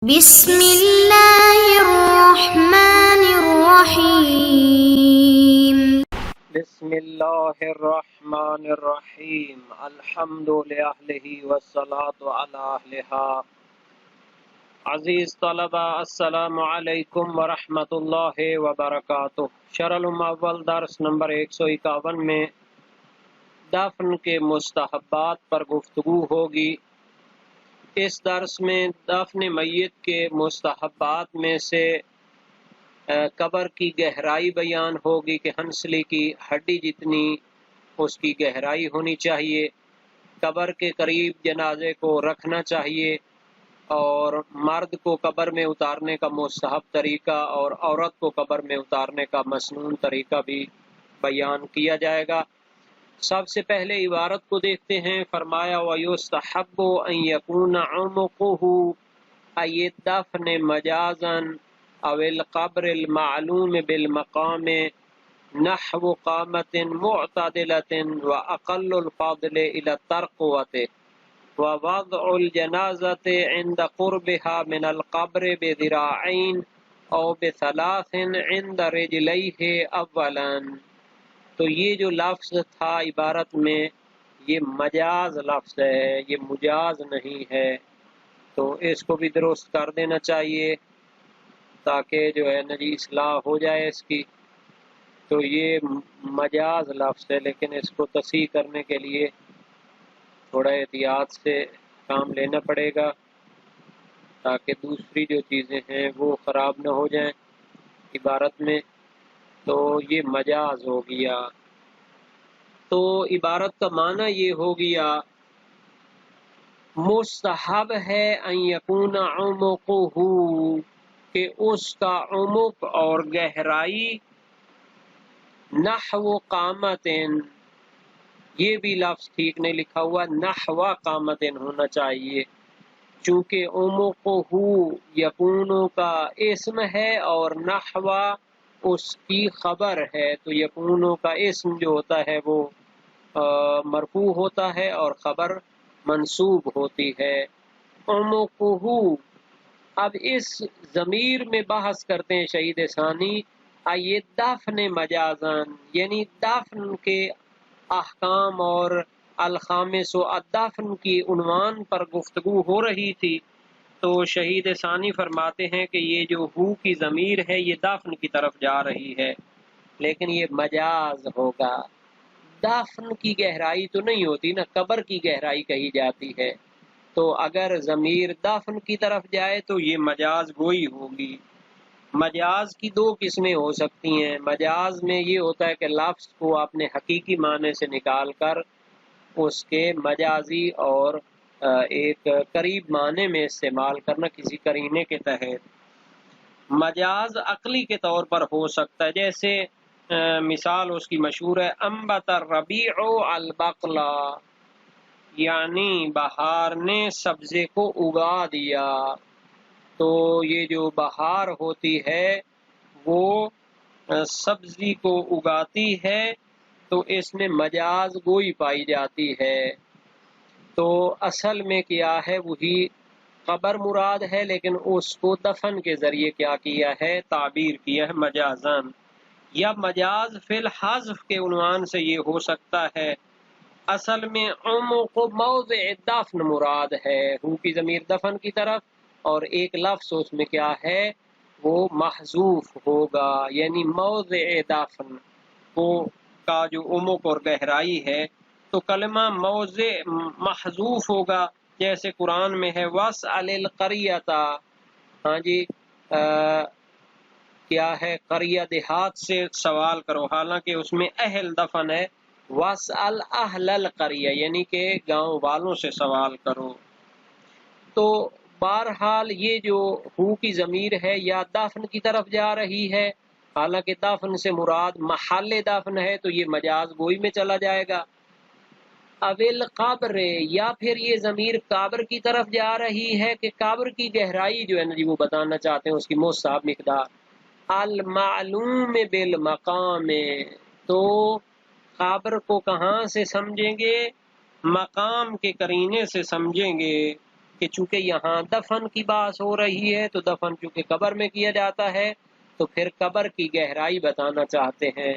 بسم اللہ الرحمن الرحیم۔ بسم اللہ الرحمن الرحیم۔ الحمد للہ والصلاة علی اہلہا۔ عزیز طلبہ، السلام علیکم ورحمۃ اللہ وبرکاتہ۔ شرح المعول درس نمبر 151 میں دفن کے مستحبات پر گفتگو ہوگی۔ اس درس میں دفن میت کے مستحبات میں سے قبر کی گہرائی بیان ہوگی کہ ہنسلی کی ہڈی جتنی اس کی گہرائی ہونی چاہیے، قبر کے قریب جنازے کو رکھنا چاہیے، اور مرد کو قبر میں اتارنے کا مستحب طریقہ اور عورت کو قبر میں اتارنے کا مسنون طریقہ بھی بیان کیا جائے گا۔ سب سے پہلے عبارت کو دیکھتے ہیں۔ فرمایا وَيُسْتَحَبُّ أَن يَكُونَ عُمُقُهُ أَيِ الدَّفْنِ مَجَازًا أَوِ الْقَبْرِ الْمَعْلُومِ بِالْمَقَامِ نَحْوُ قَامَةٍ مُعْتَدِلَةٍ وَأَقَلُّ الْفَضْلِ إِلَى التَّرْقُوَةِ وَوَضْعُ الْجَنَازَةِ عِنْدَ قُرْبِهَا مِنَ الْقَبْرِ بِذِرَاعَيْنِ أَوْ بِثَلَاثٍ عِنْدَ رِجْلَيْهِ أَوَّلًا۔ تو یہ جو لفظ تھا عبارت میں، یہ مجاز لفظ ہے، یہ مجاز نہیں ہے، تو اس کو بھی درست کر دینا چاہیے تاکہ جو ہے نا جی اصلاح ہو جائے اس کی۔ تو یہ مجاز لفظ ہے، لیکن اس کو تصحیح کرنے کے لیے تھوڑا احتیاط سے کام لینا پڑے گا تاکہ دوسری جو چیزیں ہیں وہ خراب نہ ہو جائیں عبارت میں۔ تو یہ مجاز ہو گیا۔ تو عبارت کا معنی یہ ہو گیا، مستحب ہے ان یکون عمقہ، کہ اس کا عمق اور گہرائی نحو قامت، یہ بھی لفظ ٹھیک نہیں لکھا ہوا، نحو قامت ہونا چاہیے، چونکہ عمقہ یکون کا اسم ہے اور نحو اس کی خبر ہے، تو یکون کا اسم جو ہوتا ہے وہ مرفوع ہوتا ہے اور خبر منصوب ہوتی ہے۔ عمقہ، اب اس ضمیر میں بحث کرتے ہیں شہید ثانی، یہ دفن مجازن، یعنی دفن کے احکام اور الخامس و الدفن کی عنوان پر گفتگو ہو رہی تھی، تو شہید ثانی فرماتے ہیں کہ یہ جو ہو کی ضمیر ہے یہ دفن کی طرف جا رہی ہے، لیکن یہ مجاز ہوگا۔ دفن کی گہرائی تو نہیں ہوتی نا، قبر کی گہرائی کہی جاتی ہے، تو اگر ضمیر دفن کی طرف جائے تو یہ مجاز گوئی ہوگی۔ مجاز کی دو قسمیں ہو سکتی ہیں۔ مجاز میں یہ ہوتا ہے کہ لفظ کو اپنے حقیقی معنی سے نکال کر اس کے مجازی اور ایک قریب معنی میں استعمال کرنا کسی قرینے کے تحت۔ مجاز عقلی کے طور پر ہو سکتا ہے، جیسے مثال اس کی مشہور ہے، انبت الربیع البقلا، یعنی بہار نے سبزے کو اگا دیا۔ تو یہ جو بہار ہوتی ہے وہ سبزی کو اگاتی ہے، تو اس میں مجاز گوئی پائی جاتی ہے۔ تو اصل میں کیا ہے، وہی قبر مراد ہے، لیکن اس کو دفن کے ذریعے کیا کیا ہے، تعبیر کیا ہے مجازن۔ یا مجاز فی الحذف کے عنوان سے یہ ہو سکتا ہے، اصل میں عمق موضع دفن مراد ہے، ہو کی ضمیر دفن کی طرف، اور ایک لفظ اس میں کیا ہے، وہ محذوف ہوگا، یعنی موضع دفن کو کا جو عمق اور گہرائی ہے، تو کلمہ موضع محذوف ہوگا، جیسے قرآن میں ہے وَاسْأَلِ الْقَرْيَةَ، ہاں جی کیا ہے، قریہ دیہات سے سوال کرو، حالانکہ اس میں اہل دفن ہے، وَاسْأَلْ أَهْلَ الْقَرْيَةِ، یعنی کہ گاؤں والوں سے سوال کرو۔ تو بہرحال یہ جو ہو کی ضمیر ہے یا دفن کی طرف جا رہی ہے، حالانکہ دفن سے مراد محل دفن ہے، تو یہ مجاز گوئی میں چلا جائے گا۔ اوِل قبر، یا پھر یہ ضمیر قبر کی طرف جا رہی ہے کہ قبر کی گہرائی جو ہے نا جی وہ بتانا چاہتے ہیں، اس کی مستحب مقدار۔ المعلوم بالمقام، تو قبر کو کہاں سے سمجھیں گے، مقام کے قرینے سے سمجھیں گے۔ کہ چونکہ یہاں دفن کی بات ہو رہی ہے تو دفن چونکہ قبر میں کیا جاتا ہے تو پھر قبر کی گہرائی بتانا چاہتے ہیں۔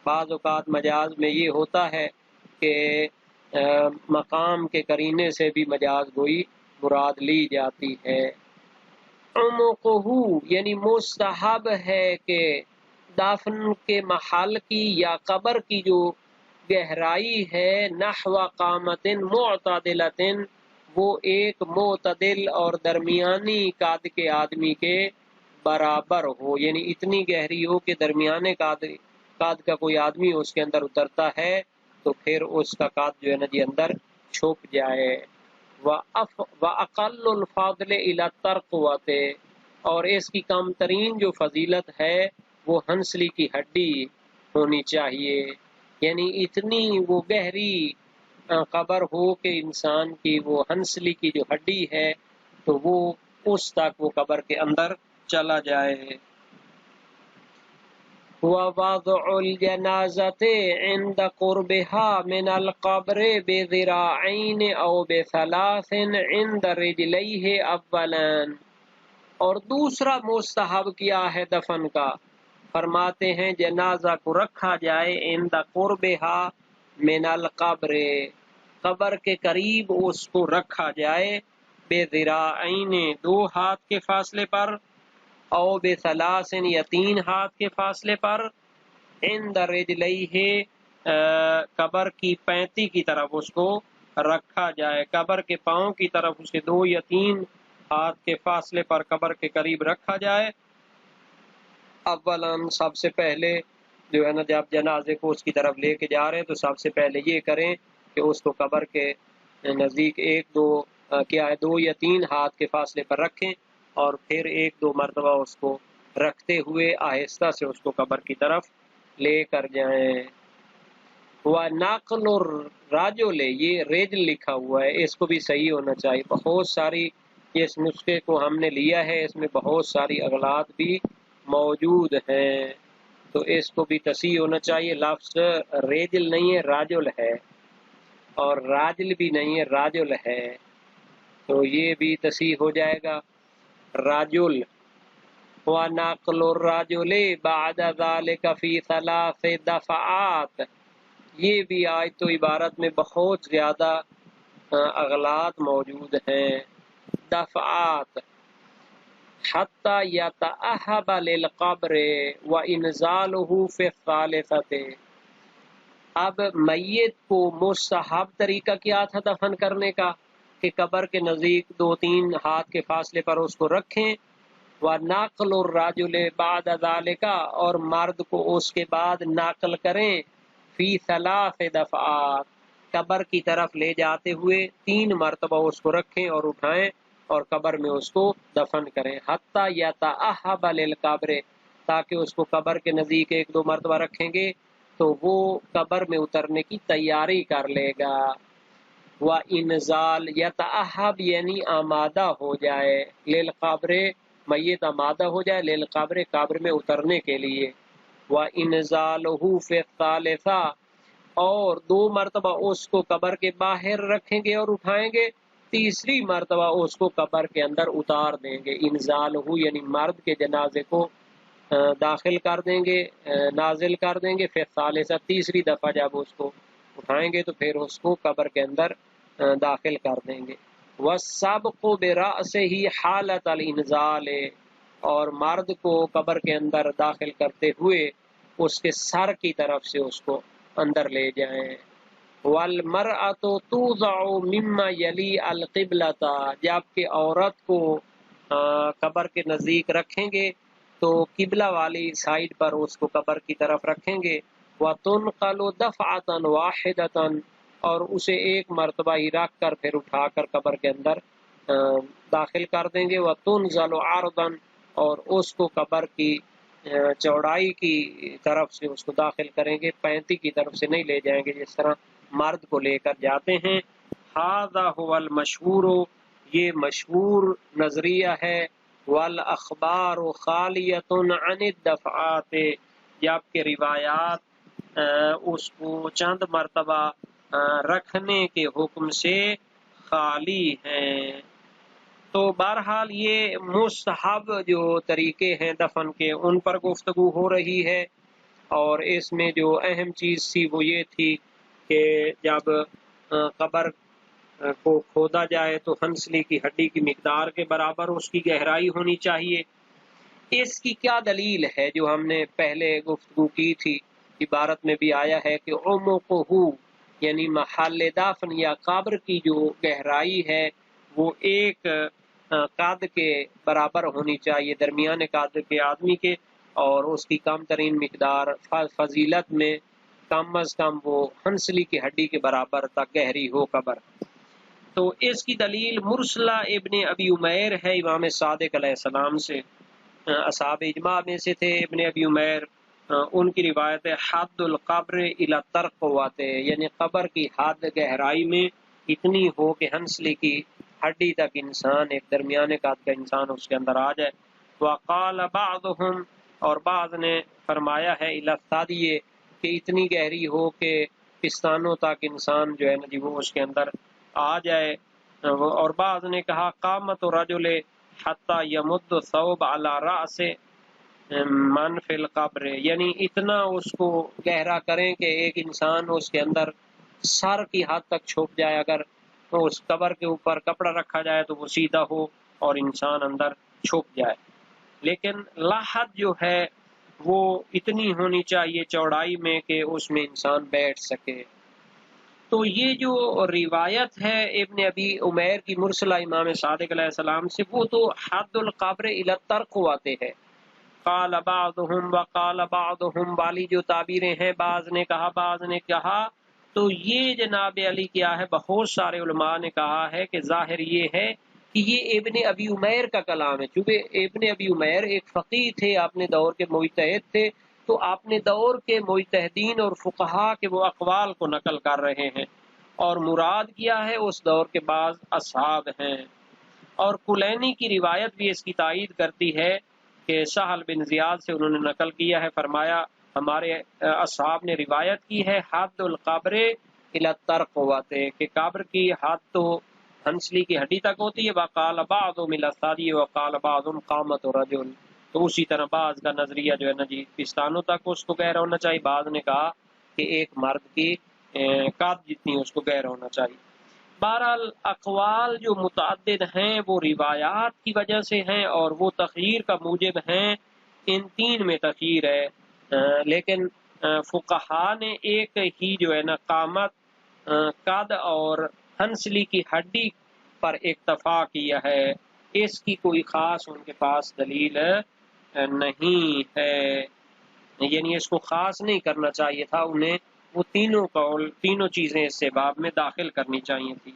بعض اوقات مجاز میں یہ ہوتا ہے کہ مقام کے قرینے سے بھی مجاز گوئی مراد لی جاتی ہے۔ عمقہ یعنی مستحب ہے کہ دفن کے محل کی یا قبر کی جو گہرائی ہے نحو قامت معتدلۃ وہ ایک معتدل اور درمیانی قد کے آدمی کے برابر ہو، یعنی اتنی گہری ہو کہ درمیانے قد کا کوئی آدمی اس کے اندر اترتا ہے تو پھر اس کا قد جو ہے نا جی اندر چھپ جائے۔ وَأَقَلُّ الْفَضْلِ إِلَى التَّرْقُوَةِ اور اس کی کم ترین جو فضیلت ہے وہ ہنسلی کی ہڈی ہونی چاہیے، یعنی اتنی وہ گہری قبر ہو کہ انسان کی وہ ہنسلی کی جو ہڈی ہے تو وہ اس تک وہ قبر کے اندر چلا جائے۔ وَوَضْعُ الْجَنَازَةِ عِنْدَ قُرْبِهَا مِنَ الْقَبْرِ بِذِرَاعَيْنِ أَوْ بِثَلَاثٍ عِنْدَ رِجْلَيْهِ أَوَّلًا اور دوسرا مستحب کیا ہے دفن کا، فرماتے ہیں جنازہ کو رکھا جائے عند قربها من القبر قبر کے قریب اس کو رکھا جائے، بذراعین 2 ہاتھ کے فاصلے پر، او بثلاث یا 3 ہاتھ کے فاصلے پر، عند رجلیہ قبر کی پینتی کی طرف اس کو رکھا جائے، قبر کے پاؤں کی طرف اسے 2 یا 3 ہاتھ کے فاصلے پر قبر کے قریب رکھا جائے۔ اولاً سب سے پہلے جو ہے نا جب جنازے کو اس کی طرف لے کے جا رہے ہیں تو سب سے پہلے یہ کریں کہ اس کو قبر کے نزدیک 2 یا 3 ہاتھ کے فاصلے پر رکھیں اور پھر 1-2 مرتبہ اس کو رکھتے ہوئے آہستہ سے اس کو قبر کی طرف لے کر جائیں۔ وَنَقْلُ الرَّجُلِ یہ رجل لکھا ہوا ہے، اس کو بھی صحیح ہونا چاہیے، بہت ساری اس نسخے کو ہم نے لیا ہے، اس میں بہت ساری اغلاط بھی موجود ہیں تو اس کو بھی تصحیح ہونا چاہیے۔ لفظ رجل نہیں ہے راجل ہے، اور راجل بھی نہیں ہے راجل ہے، تو یہ بھی تصحیح ہو جائے گا راجل۔ وَنَقْلُ الرَّجُلِ بَعْدَ ذَلِكَ فِي 3 دفعات یہ بھی آیت تو عبارت میں بہت زیادہ اغلاط موجود ہیں۔ دفعات حتی یتأہب للقبر وانزالہ فی الثالثۃ اب میت کو مستحب طریقہ کیا تھا دفن کرنے کا کہ قبر کے نزدیک 2-3 ہاتھ کے فاصلے پر اس کو رکھیں، وَنَقْلُ الرَّجُلِ بَعْدَ ذَلِكَ اور مرد کو اس کے بعد نقل کریں، فی 3 دفعات قبر کی طرف لے جاتے ہوئے 3 مرتبہ اس کو رکھیں اور اٹھائیں اور قبر میں اس کو دفن کریں، حتی یتأہب للقبر تاکہ اس کو قبر کے نزدیک 1-2 مرتبہ رکھیں گے تو وہ قبر میں اترنے کی تیاری کر لے گا۔ وَإِنزال یتأہب یعنی آمادہ ہو جائے، للقبر میت آمادہ ہو جائے، للقبر قبر میں اترنے کے لیے، وَإِنزالُهُ فِي الثَّالِثَةِ اور 2 مرتبہ اس کو قبر کے باہر رکھیں گے اور اٹھائیں گے، 3 مرتبہ اس کو قبر کے اندر اتار دیں گے۔ انزالہ یعنی مرد کے جنازے کو داخل کر دیں گے، نازل کر دیں گے، پھر ثالثہ 3 دفعہ جب اس کو اٹھائیں گے تو پھر اس کو قبر کے اندر داخل کر دیں گے۔ وَالسَّبْقُ بِرَأْسِهِ حَالَةَ الْإِنزَالِ اور مرد کو قبر کے اندر داخل کرتے ہوئے اس کے سر کی طرف سے اس کو اندر لے جائیں۔ وَالْمَرْأَةُ تُوضَعُ مِمَّا يَلِي الْقِبْلَةَ جبکہ عورت کو قبر کے نزدیک رکھیں گے تو قبلہ والی سائیڈ پر اس کو قبر کی طرف رکھیں گے، وَتُنْقَلُ دَفْعَةً وَاحِدَةً اور اسے 1 مرتبہ ہی رکھ کر پھر اٹھا کر قبر کے اندر داخل کر دیں گے، وَتُنْزَلُ عَرْضًا اور اس کو قبر کی چوڑائی کی طرف سے اس کو داخل کریں گے، 35 کی طرف سے نہیں لے جائیں گے جس طرح مرد کو لے کر جاتے ہیں۔ ھذا ھو المشہور یہ مشہور نظریہ ہے، والاخبار خالیۃ عن الدفعات جبکہ روایات اس کو چند مرتبہ رکھنے کے حکم سے خالی ہیں۔ تو بہرحال یہ مستحب جو طریقے ہیں دفن کے ان پر گفتگو ہو رہی ہے، اور اس میں جو اہم چیز تھی وہ یہ تھی کہ جب قبر کو کھودا جائے تو ہنسلی کی ہڈی کی مقدار کے برابر اس کی گہرائی ہونی چاہیے۔ اس کی کیا دلیل ہے؟ جو ہم نے پہلے گفتگو کی تھی، عبارت میں بھی آیا ہے کہ عمقہ، یعنی محل دفن یا قبر کی جو گہرائی ہے وہ ایک قد کے برابر ہونی چاہیے، درمیان قد کے آدمی کے، اور اس کی کم ترین مقدار فضیلت میں کم از کم وہ ہنسلی کی ہڈی کے برابر تک گہری ہو قبر۔ تو اس کی دلیل مرسلہ ابن ابی عمیر ہے، امام صادق علیہ السلام سے، اصحاب اجماع میں سے تھے ابن ابی عمیر۔ ان کی روایت ہے حد القبر الی الترقوات، یعنی قبر کی حد گہرائی میں اتنی ہو کہ ہنسلی کی ہڈی تک انسان، ایک درمیانے قد کا انسان اس کے اندر آ جائے۔ وقال بعضهم، اور بعض نے فرمایا ہے الی الثدی، کہ اتنی گہری ہو کہ پستانوں تک انسان جو ہے نا جی وہ اس کے اندر آ جائے۔ اور بعض نے کہا قامت رجل حتی یمد ثوب علی رأس من فی القبر، یعنی اتنا اس کو گہرا کریں کہ ایک انسان اس کے اندر سر کی حد تک چھپ جائے، اگر اس قبر کے اوپر کپڑا رکھا جائے تو وہ سیدھا ہو اور انسان اندر چھپ جائے۔ لیکن لاحد جو ہے وہ اتنی ہونی چاہیے چوڑائی میں کہ اس میں انسان بیٹھ سکے۔ تو یہ جو روایت ہے ابن ابی عمیر کی مرسلہ امام صادق علیہ السلام سے، وہ تو حد القبر الی الترقوات ہے۔ قال بعضهم وقال بعضهم والی جو تعبیریں ہیں، بعض نے کہا بعض نے کہا، تو یہ جناب علی کیا ہے، بہت سارے علماء نے کہا ہے کہ ظاہر یہ ہے کہ یہ ابن ابی عمیر کا کلام ہے، چونکہ ابن ابی عمیر ایک فقیہ تھے، اپنے دور کے مجتہد تھے، تو اپنے دور کے مجتہدین اور فقہا کے وہ اقوال کو نقل کر رہے ہیں، اور مراد کیا ہے اس دور کے بعض اصحاب ہیں۔ اور کلینی کی روایت بھی اس کی تائید کرتی ہے کہ سہل بن زیاد سے انہوں نے نقل کیا ہے، فرمایا ہمارے اصحاب نے روایت کی ہے حد القبر الی الترقوات، کہ قبر کی حد تو ہنسلی کی ہڈی تک ہوتی ہے۔ وقال بعضهم الی الثدی وقال بعضهم قامت رجل، تو اسی طرح بعض کا نظریہ جو ہے نا جی پستانوں تک اس کو گہرا ہونا چاہیے، بعض نے کہا کہ ایک مرد کی قد جتنی اس کو گہرا ہونا چاہیے۔ بہرحال اقوال جو متعدد ہیں وہ روایات کی وجہ سے ہیں، اور وہ تخییر کا موجب ہیں، ان تین میں تخییر ہے، لیکن فقہا نے ایک ہی جو ہے نا قامت، قد اور ہنسلی کی ہڈی پر اکتفا کیا ہے، اس کی کوئی خاص ان کے پاس دلیل نہیں ہے، یعنی اس کو خاص نہیں کرنا چاہیے تھا انہیں، وہ تینوں قول، تینوں چیزیں اس سے باب میں داخل کرنی چاہیے تھی۔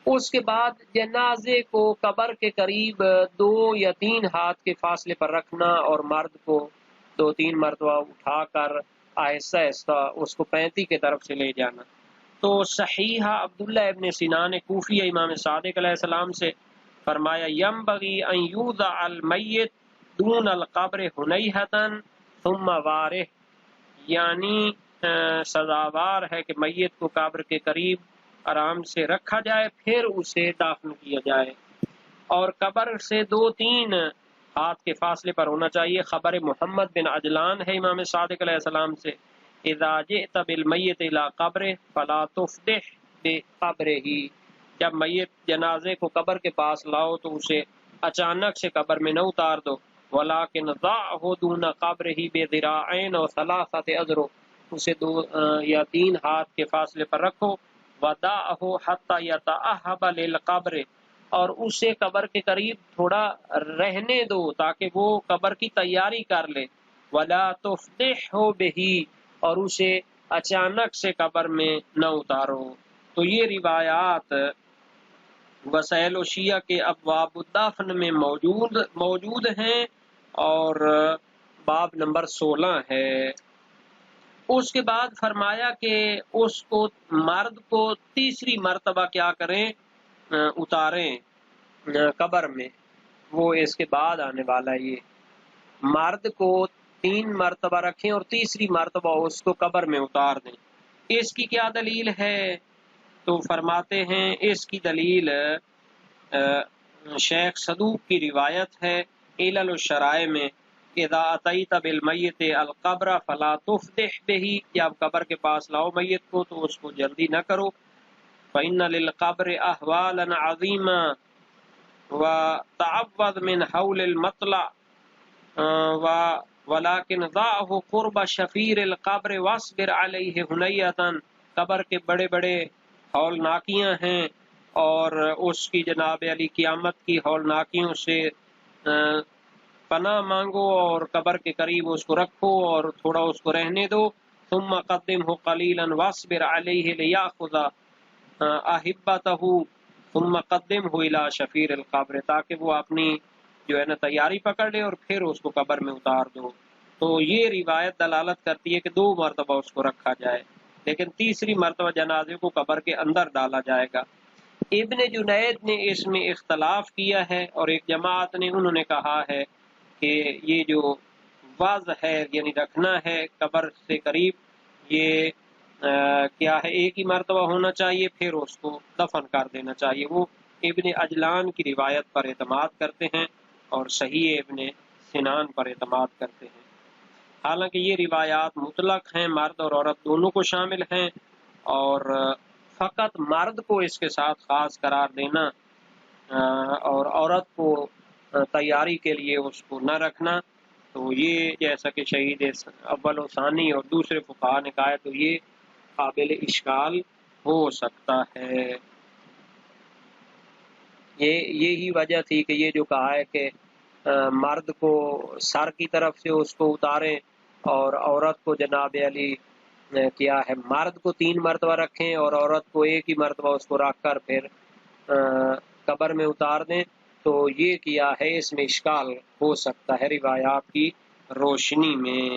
اس کے بعد جنازے کو قبر کے قریب 2 یا 3 ہاتھ کے فاصلے پر رکھنا، اور مرد کو 2-3 مرتبہ اٹھا کر آہستہ آہستہ اس کو 35 کی طرف سے لے جانا۔ تو صحیحہ عبداللہ ابن سنان کوفی امام صادق علیہ السلام سے فرمایا ینبغی ان یوضع المیت دون القبر حنیہتاً ثم وارہ، یعنی سزاوار ہے کہ میت کو قبر کے قریب آرام سے رکھا جائے، پھر اسے دفن کیا جائے، اور قبر سے 2-3 ہاتھ کے فاصلے پر ہونا چاہیے۔ خبر محمد بن عجلان ہے امام صادق علیہ السلام سے اذا جئت بالمیت الی قبر فلا تفدح بقبرہ، جب میت جنازے کو قبر کے پاس لاؤ تو اسے اچانک سے قبر میں نہ اتار دو، ولیکن ضعہ دون قبرہ بذراعین و ثلاثۃ اذرع، اسے 2 یا 3 ہاتھ کے فاصلے پر رکھو، ودعہ حتی یتأہب للقبر، اور اسے قبر کے قریب تھوڑا رہنے دو تاکہ وہ قبر کی تیاری کر لے، ولا تفدحہ بہ، اور اسے اچانک سے قبر میں نہ اتارو۔ تو یہ روایات وسائل و شیعہ کے ابواب الدفن میں موجود ہیں، اور باب نمبر 16 ہے۔ اس کے بعد فرمایا کہ اس کو مرد کو تیسری مرتبہ کیا کریں، اتاریں قبر میں، وہ اس کے بعد آنے والا ہے۔ یہ مرد کو 3 مرتبہ رکھیں اور تیسری مرتبہ اس کو قبر میں اتار دیں۔ اس کی کیا دلیل ہے؟ تو فرماتے ہیں اس کی دلیل شیخ صدوق کی روایت ہے علل الشرائع میں، اذا اتیت بالمیت القبر فلا تفدح به، کہ آپ قبر کے پاس لاؤ میت کو تو اس کو جلدی نہ کرو، فإن للقبر احوالا عظیما وتعوذ من حول المطلع ولكن ضعه قرب شفیر القبر واصبر علیہ ہنیۃ، قبر کے بڑے بڑے ہولناکیاں ہیں، اور اس کی جناب علی قیامت کی ہولناکیوں سے پناہ مانگو، اور قبر کے قریب اس کو رکھو اور تھوڑا اس کو رہنے دو، ثم قدمه قلیلا واصبر علیہ لیاخذ احبتہ ثم قدمه الى شفیر القبر، تاکہ وہ اپنی جو ہے نا تیاری پکڑ لے اور پھر اس کو قبر میں اتار دو۔ تو یہ روایت دلالت کرتی ہے کہ 2 مرتبہ اس کو رکھا جائے، لیکن تیسری مرتبہ جنازے کو قبر کے اندر ڈالا جائے گا۔ ابن جنید نے اس میں اختلاف کیا ہے، اور ایک جماعت نے انہوں نے کہا ہے کہ یہ جو وضع ہے یعنی رکھنا ہے قبر سے قریب، یہ کیا ہے 1 ہی مرتبہ ہونا چاہیے، پھر اس کو دفن کر دینا چاہیے۔ وہ ابن اجلان کی روایت پر اعتماد کرتے ہیں اور صحیح ابن سنان پر اعتماد کرتے ہیں۔ حالانکہ یہ روایات مطلق ہیں، مرد اور عورت دونوں کو شامل ہیں، اور فقط مرد کو اس کے ساتھ خاص قرار دینا اور عورت کو تیاری کے لیے اس کو نہ رکھنا، تو یہ جیسا کہ شہید اول و ثانی اور دوسرے فقہا نے کہا ہے تو یہ قابل اشکال ہو سکتا ہے۔ یہی وجہ تھی کہ یہ جو کہا ہے کہ مرد کو سر کی طرف سے اس کو اتاریں اور عورت کو جناب علی کیا ہے مرد کو 3 مرتبہ رکھیں اور عورت کو 1 ہی مرتبہ اس کو رکھ کر پھر قبر میں اتار دیں، تو یہ کیا ہے اس میں اشکال ہو سکتا ہے روایات کی روشنی میں۔